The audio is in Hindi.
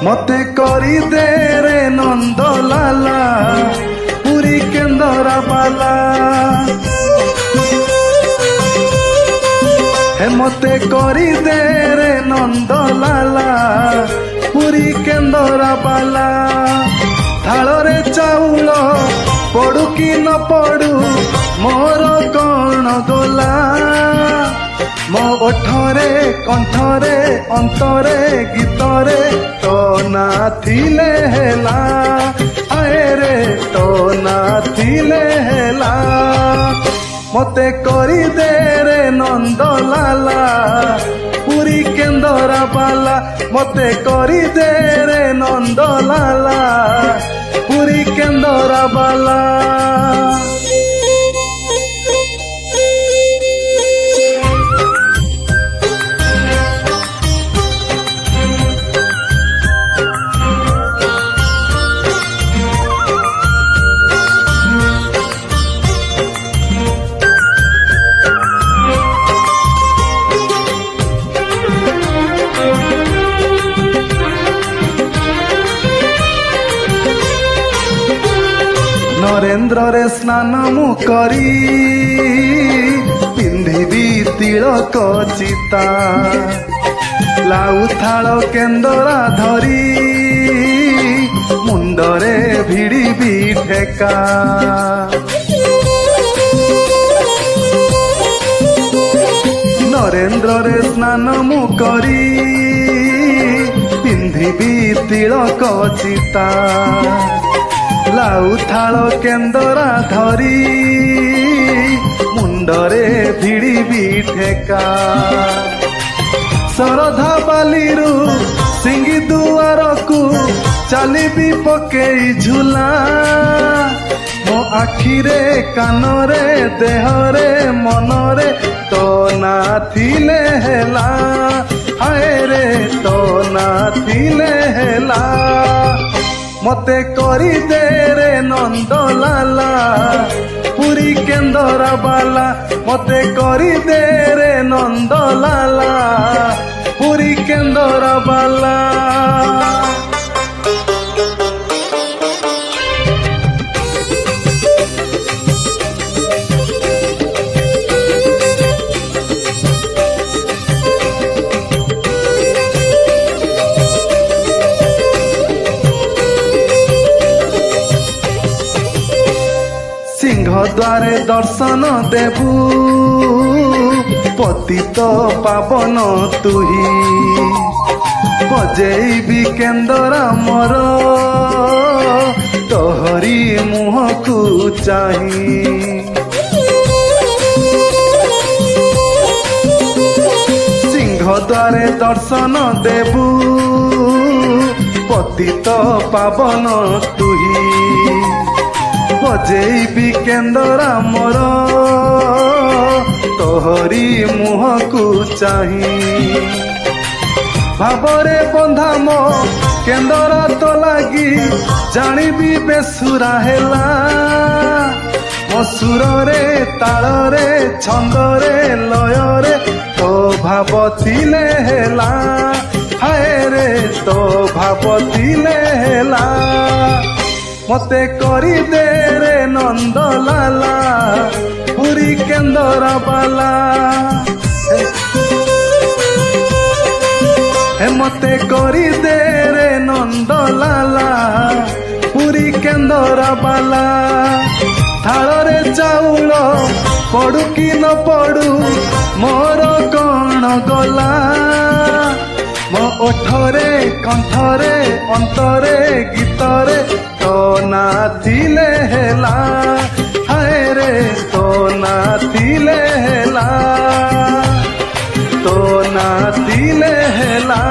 मते करी दे रे नंद लाला पुरी केंदरा बाला हे मते करी दे रे नंद लाला पुरी केंदरा बाला थालरे चाउल पड़ू कि न पड़ू मोर कौन गोला मो ओठरे कंठरे अंतरे गीतरे तो ना थिले हेला आए रे तो ना थिले हेला मते करी दे रे नंद लाला पुरी केंदरा बाला मते करी दे रे नंद लाला पुरी केंदरा बाला नरेंद्र रे स्नान मु करी पिंधिबी तिलक चिता लाउ थाल केंदरा धरी मुंडरे भिड़िबी ठेका नरेंद्र रे स्नान मु करी पिंधिबी तिलक चिता लाउ थाल केंदरा धरी मुंडरे भिड़िबी ठेका शरधा बालीरु सिंगी दुआर को चलीबी पकेई झूला मो आखिरे कानरे देहरे मनरे तो ना थिले हेला हाय रे तो ना थिले हेला मते करी दे रे नंद लाला पुरी केंदरा बाला मते करी दे रे नंद लाला पुरी केंदरा बाला सिंह द्वारे दर्शन देबू पतित पावन तुही बजेबी केंदरा मोर तोहरी मुह को चाही सिंह द्वारे दर्शन देबू पतित पावन तुही बजेबी केंदरा मोर तोहरी मुह को चाही भावरे बंधा मो केंदरा तो लगी जानिबी बेसुरा हेला मो सुरे तालरे छंदरे लयरे तो भावतिले हेला हाय रे तो भावतिले हेला मते करी दे रे नंद लाला पुरी केंदरा बाला हे मते करी दे रे नंद लाला पुरी केंदरा बाला थालरे चाउल पड़ू कि न पड़ू मोर कौन गला मो ओठरे कंठरे अंतरे गीतरे तो ना थिले हेला हाय रे तो ना थिले हेला तो ना थिले हेला।